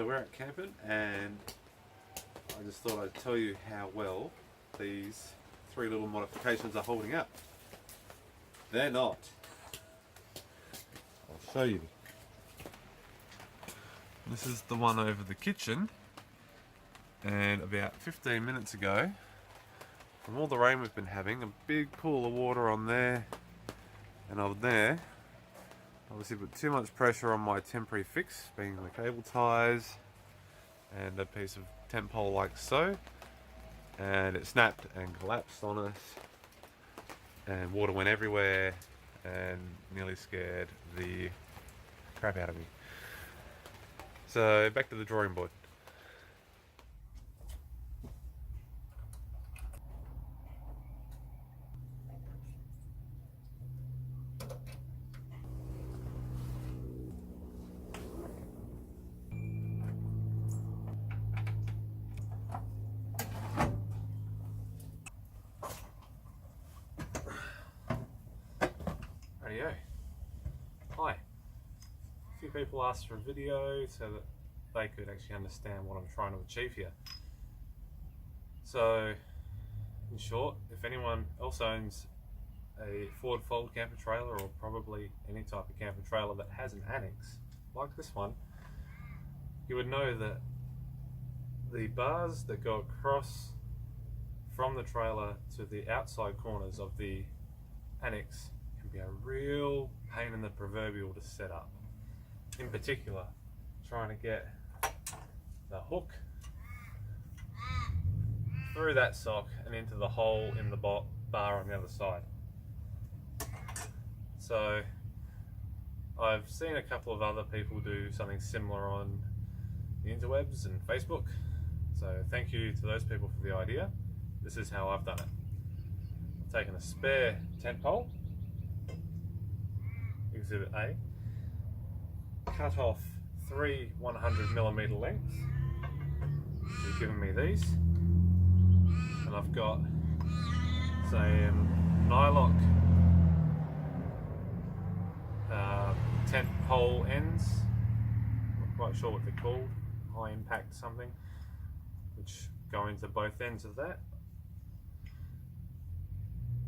So we're at camping and I just thought I'd tell you how well these three little modifications are holding up. They're not. I'll show you. This is the one over the kitchen, and about 15 minutes ago, from all the rain we've been having, a big pool of water on there and on there obviously put too much pressure on my temporary fix, being the cable ties and a piece of tent pole like so, and it snapped and collapsed on us, and water went everywhere and nearly scared the crap out of me. So back to the drawing board. Rightio. Hi. A few people asked for a video so that they could actually understand what I'm trying to achieve here. So, in short, if anyone else owns a Ford fold camper trailer, or probably any type of camper trailer that has an annex like this one, you would know that the bars that go across from the trailer to the outside corners of the annex can be a real pain in the proverbial to set up. In particular, trying to get the hook through that sock and into the hole in the bar on the other side. So I've seen a couple of other people do something similar on the interwebs and Facebook, so thank you to those people for the idea. This is how I've done it. I've taken a spare tent pole, Exhibit A, cut off 3 100mm lengths. They've given me these, and I've got some nylock tent pole ends. I'm not quite sure what they're called, high impact something, which go into both ends of that.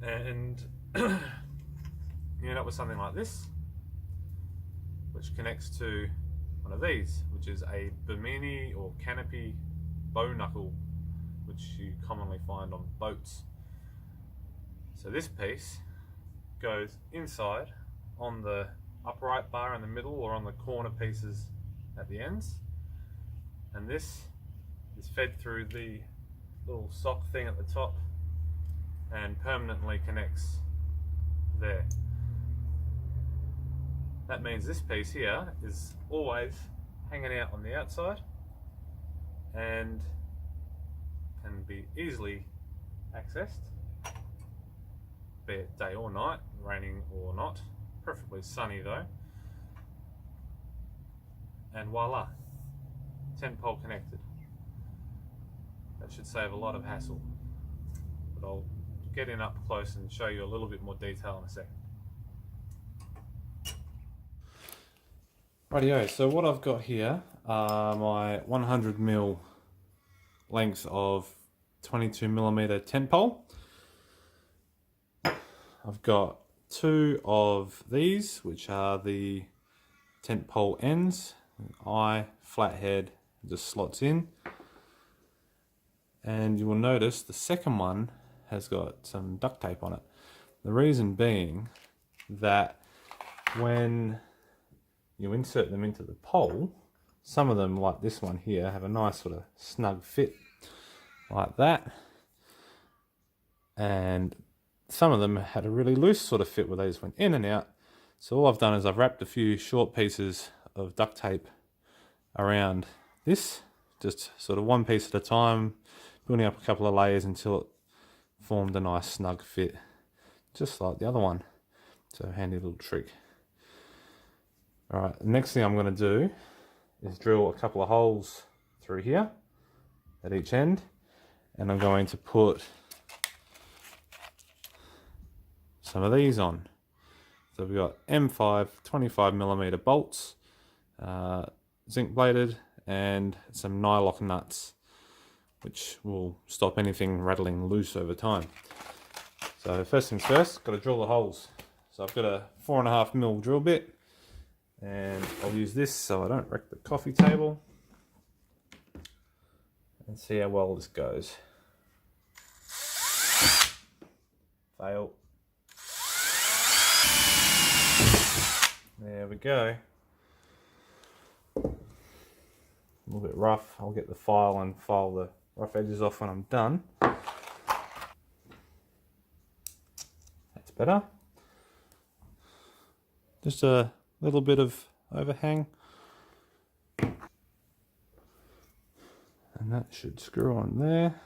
And you end up with something like this, which connects to one of these, which is a bimini or canopy bow knuckle, which you commonly find on boats. So this piece goes inside on the upright bar in the middle, or on the corner pieces at the ends, and this is fed through the little sock thing at the top and permanently connects there. That means this piece here is always hanging out on the outside and can be easily accessed, be it day or night, raining or not, preferably sunny though. And voila, tent pole connected. That should save a lot of hassle, but I'll get in up close and show you a little bit more detail in a second. Rightio, so what I've got here are my 100mm lengths of 22mm tent pole. I've got 2 of these, which are the tent pole ends. Eye, flathead, just slots in. And you will notice the second one has got some duct tape on it. The reason being that when you insert them into the pole, some of them, like this one here, have a nice sort of snug fit like that, and some of them had a really loose sort of fit where they just went in and out. So all I've done is I've wrapped a few short pieces of duct tape around this, just sort of one piece at a time, building up a couple of layers until it formed a nice snug fit, just like the other one. So handy little trick. Alright, the next thing I'm going to do is drill a couple of holes through here at each end, and I'm going to put some of these on. So we've got M5 25mm bolts, zinc bladed, and some nylock nuts, which will stop anything rattling loose over time. So first things first, got to drill the holes. So I've got a 4.5mm drill bit, and I'll use this so I don't wreck the coffee table. And see how well this goes. Fail. There we go. A little bit rough. I'll get the file and file the rough edges off when I'm done. That's better. Just a little bit of overhang. And that should screw on there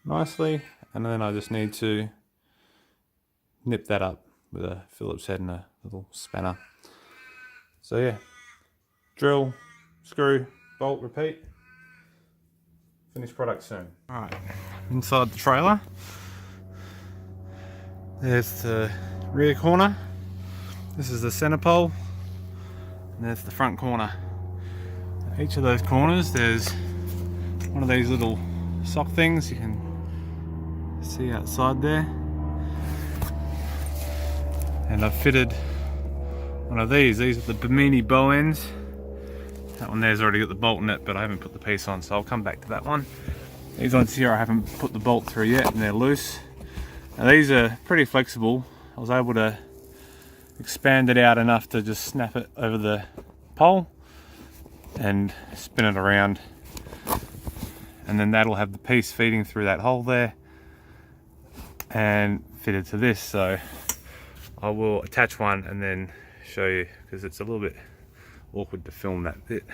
nicely, and then I just need to nip that up with a Phillips head and a little spanner. So yeah, drill, screw, bolt, repeat. Finished product soon. Alright, inside the trailer, there's the rear corner, this is the center pole, and there's the front corner. Each of those corners there's one of these little sock things you can see outside there, and I've fitted one of these are the Bimini bow ends. That one there's already got the bolt in it, but I haven't put the piece on, so I'll come back to that one. These ones here I haven't put the bolt through yet, and they're loose. Now these are pretty flexible. I was able to expand it out enough to just snap it over the pole and spin it around, and then that'll have the piece feeding through that hole there and fitted to this. So I will attach one and then show you, because it's a little bit awkward to film that bit.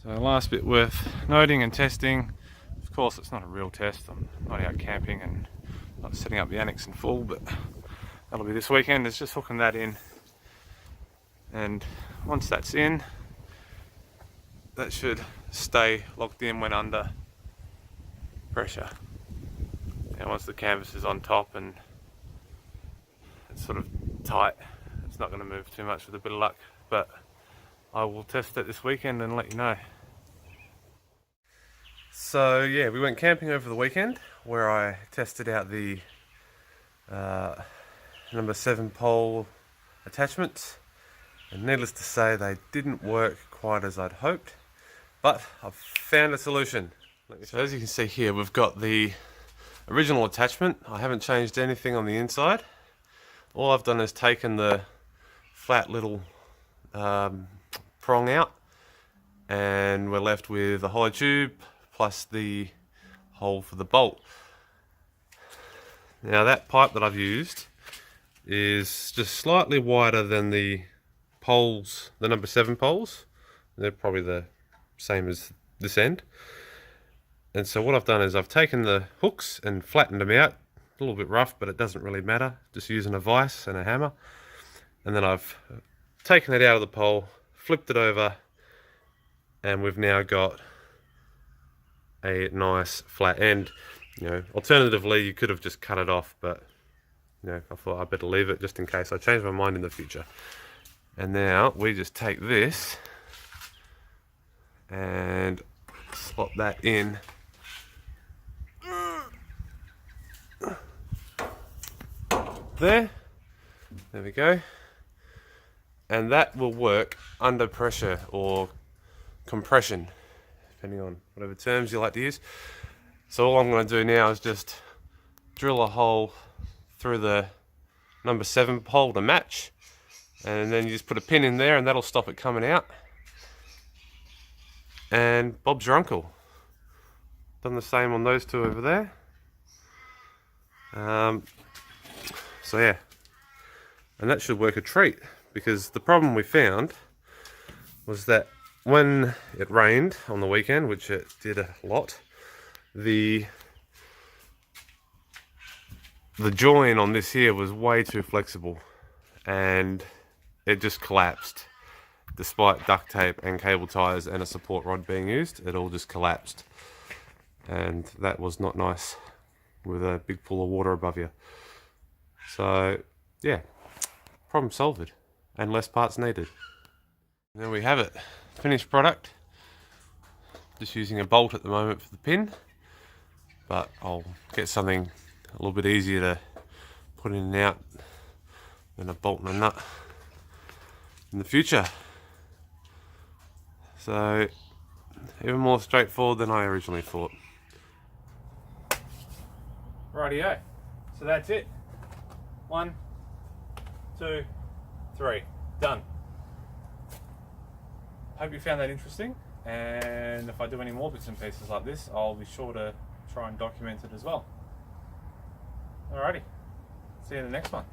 So last bit worth noting and testing, of course it's not a real test, I'm not out camping and not setting up the Annexe in full, but that'll be this weekend. It's just hooking that in, and once that's in, that should stay locked in when under pressure. Now once the canvas is on top and it's sort of tight, it's not going to move too much with a bit of luck, but I will test it this weekend and let you know. So yeah, we went camping over the weekend where I tested out the number 7 pole attachments, and needless to say they didn't work quite as I'd hoped, but I've found a solution. So as you can see here, we've got the original attachment. I haven't changed anything on the inside. All I've done is taken the flat little prong out, and we're left with a hollow tube plus the hole for the bolt. Now that pipe that I've used is just slightly wider than the poles, the number 7 poles. They're probably the same as this end. And so what I've done is I've taken the hooks and flattened them out. A little bit rough, but it doesn't really matter. Just using a vise and a hammer. And then I've taken it out of the pole, flipped it over, and we've now got a nice flat end. You know, alternatively you could have just cut it off, but you know, I thought I'd better leave it just in case I change my mind in the future. And now we just take this and slot that in there. There we go. And that will work under pressure or compression, depending on whatever terms you like to use. So all I'm going to do now is just drill a hole through the number 7 pole to match, and then you just put a pin in there and that'll stop it coming out, and Bob's your uncle. Done the same on those two over there. So yeah, and that should work a treat, because the problem we found was that when it rained on the weekend, which it did a lot, the join on this here was way too flexible and it just collapsed. Despite duct tape and cable ties and a support rod being used, it all just collapsed, and that was not nice with a big pool of water above you. So yeah, problem solved. and less parts needed. And there we have it, finished product. Just using a bolt at the moment for the pin, but I'll get something a little bit easier to put in and out than a bolt and a nut in the future. So even more straightforward than I originally thought. Rightio, so that's it. 1, 2, 3, done. Hope you found that interesting, and if I do any more bits and pieces like this, I'll be sure to try and document it as well. Alrighty, see you in the next one.